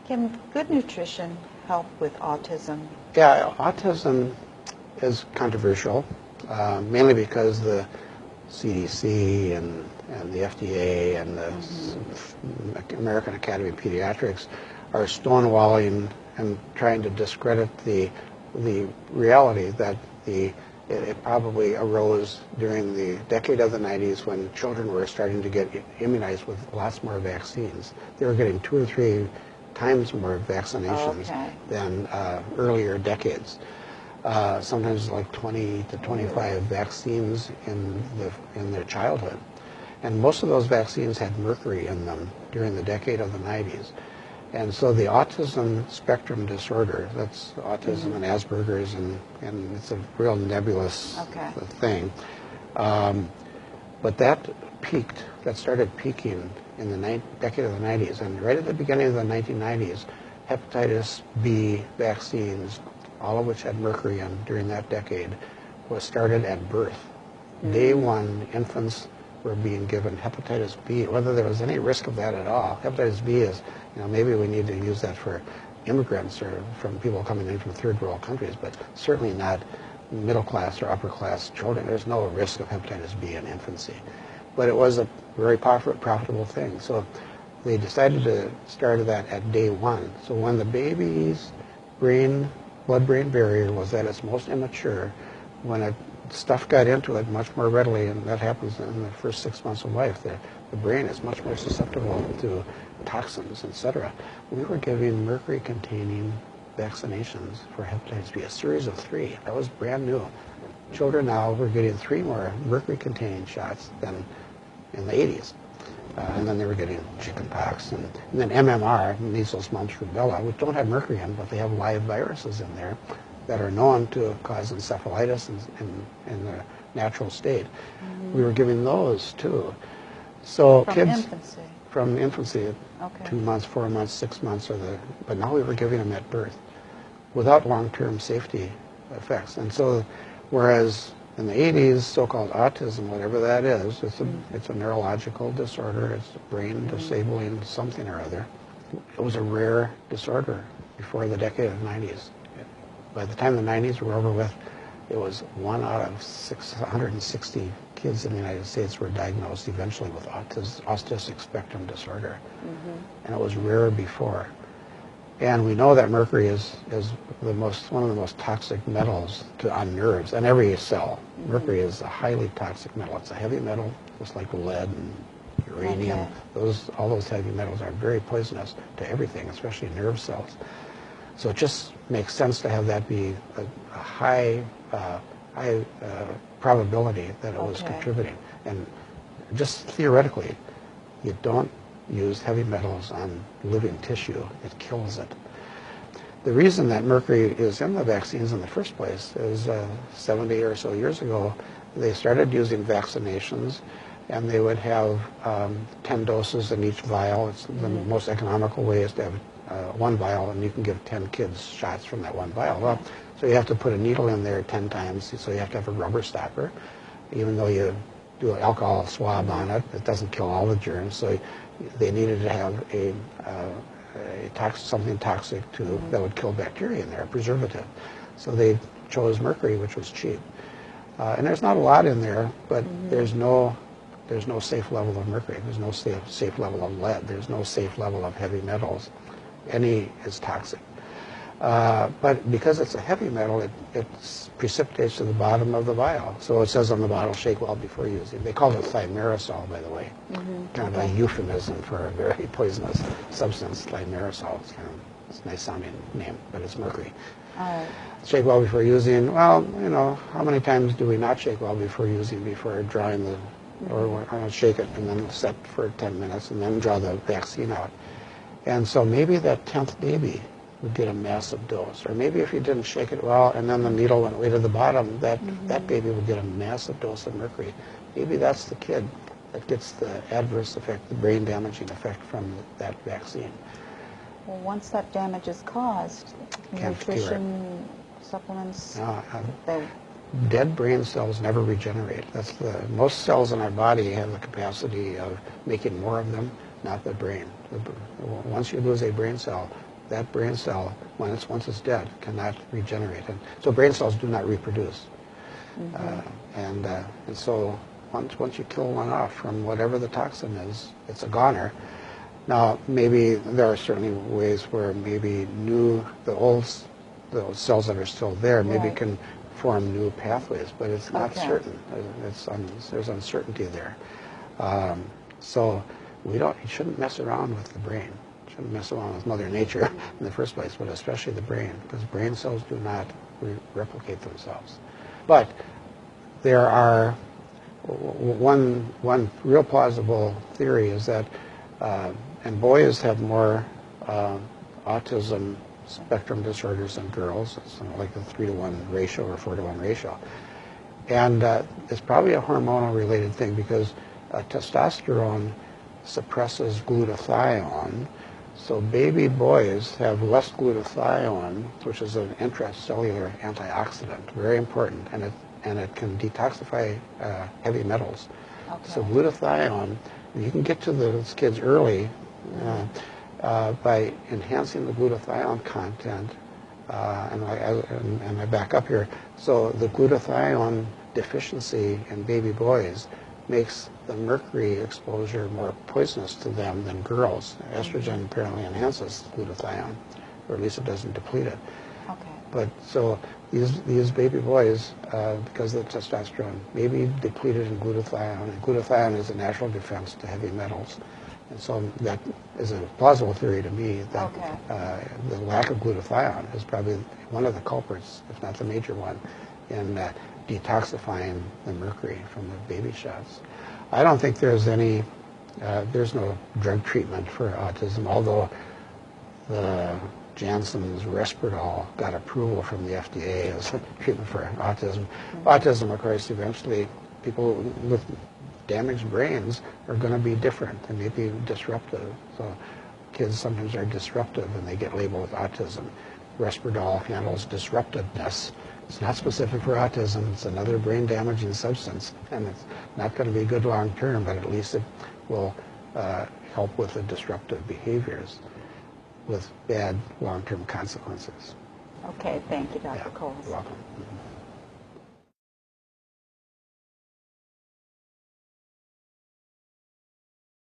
Can good nutrition help with autism? Yeah, autism is controversial, mainly because the CDC and the FDA and the American Academy of Pediatrics are stonewalling and trying to discredit the reality that it probably arose during the decade of the 90s when children were starting to get immunized with lots more vaccines. They were getting 2 or 3 times more vaccinations than earlier decades. Sometimes like 20 to 25 vaccines in their childhood. And most of those vaccines had mercury in them during the decade of the 90s. And so the autism spectrum disorder, that's autism and Asperger's, and it's a real nebulous thing. But that started peaking in the decade of the 90s. And right at the beginning of the 1990s, hepatitis B vaccines, all of which had mercury in during that decade, was started at birth. Day one, infants were being given hepatitis B, whether there was any risk of that at all. Hepatitis B is, maybe we need to use that for immigrants or from people coming in from third world countries, but certainly not middle class or upper class children. There's no risk of hepatitis B in infancy. But it was a very profitable thing. So they decided to start that at day one. So when the baby's blood-brain barrier was at its most immature, when stuff got into it much more readily, and that happens in the first 6 months of life, the brain is much more susceptible to toxins, etc. We were giving mercury-containing vaccinations for hepatitis B, a series of 3. That was brand new. Children now were getting 3 more mercury-containing shots than in the 80s. And then they were getting chickenpox, and then MMR, measles, mumps, rubella, which don't have mercury in, but they have live viruses in there that are known to cause encephalitis in the natural state. We were giving those too. So from kids infancy. From infancy, 2 months, 4 months, 6 months, but now we were giving them at birth without long-term safety effects. And so, whereas in the 80s, so-called autism, whatever that is, it's a neurological disorder, it's a brain disabling something or other. It was a rare disorder before the decade of the 90s. By the time the 90s were over with, it was 1 out of 660 kids in the United States were diagnosed eventually with autistic spectrum disorder. And it was rare before. And we know that mercury is one of the most toxic metals on nerves and every cell. Mercury is a highly toxic metal. It's a heavy metal, just like lead and uranium. All those heavy metals are very poisonous to everything, especially nerve cells. So it just makes sense to have that be a high probability that it was contributing. And just theoretically, you don't use heavy metals on living tissue. It kills it. The reason that mercury is in the vaccines in the first place is 70 or so years ago, they started using vaccinations, and they would have 10 doses in each vial. It's the most economical way is to have 1 vial, and you can give 10 kids shots from that 1 vial. Well, so you have to put a needle in there 10 times, so you have to have a rubber stopper. Even though you do an alcohol swab on it, it doesn't kill all the germs. So they needed to have something toxic that would kill bacteria in there, a preservative. So they chose mercury, which was cheap. And there's not a lot in there, but there's no safe level of mercury. There's no safe level of lead. There's no safe level of heavy metals. Any is toxic. But because it's a heavy metal, it precipitates to the bottom of the vial. So it says on the bottle, shake well before using. They call it thimerosal, by the way. Kind of a euphemism for a very poisonous substance, thimerosal. It's a nice sounding name, but it's mercury. Shake well before using. Well, how many times do we not shake well before using, before drawing or shake it and then set for 10 minutes and then draw the vaccine out? And so maybe that 10th baby would get a massive dose. Or maybe if you didn't shake it well and then the needle went way to the bottom, that baby would get a massive dose of mercury. Maybe that's the kid that gets the adverse effect, the brain damaging effect from that vaccine. Well, once that damage is caused, nutrition supplements, dead brain cells never regenerate. Most cells in our body have the capacity of making more of them, not the brain. Once you lose a brain cell, that brain cell, once it's dead, cannot regenerate. And so brain cells do not reproduce. And so once you kill one off from whatever the toxin is, it's a goner. Now, maybe there are certainly ways where maybe those cells that are still there maybe can form new pathways, but it's not certain. There's uncertainty there. So you shouldn't mess around with the brain. You shouldn't mess around with Mother Nature in the first place, but especially the brain, because brain cells do not replicate themselves. But there are one real plausible theory is that and boys have more autism spectrum disorders than girls. It's like a 3-to-1 ratio or 4-to-1 ratio. And it's probably a hormonal related thing because testosterone suppresses glutathione. So baby boys have less glutathione, which is an intracellular antioxidant, very important, and it can detoxify heavy metals. So glutathione, you can get to those kids early by enhancing the glutathione content. And I back up here. So the glutathione deficiency in baby boys makes the mercury exposure more poisonous to them than girls. Estrogen apparently enhances glutathione, or at least it doesn't deplete it. But so these baby boys, because of the testosterone, may be depleted in glutathione, and glutathione is a natural defense to heavy metals. And so that is a plausible theory to me that the lack of glutathione is probably one of the culprits, if not the major one, in detoxifying the mercury from the baby shots. I don't think there's no drug treatment for autism, although the Janssen's Risperdal got approval from the FDA as a treatment for autism. Autism, of course, eventually people with damaged brains are going to be different. They may be disruptive. So kids sometimes are disruptive and they get labeled with autism. Risperdal handles disruptiveness. It's not specific for autism. It's another brain damaging substance, and it's not going to be good long term, but at least it will help with the disruptive behaviors with bad long-term consequences. Okay, thank you, Dr. Kohls. You're welcome.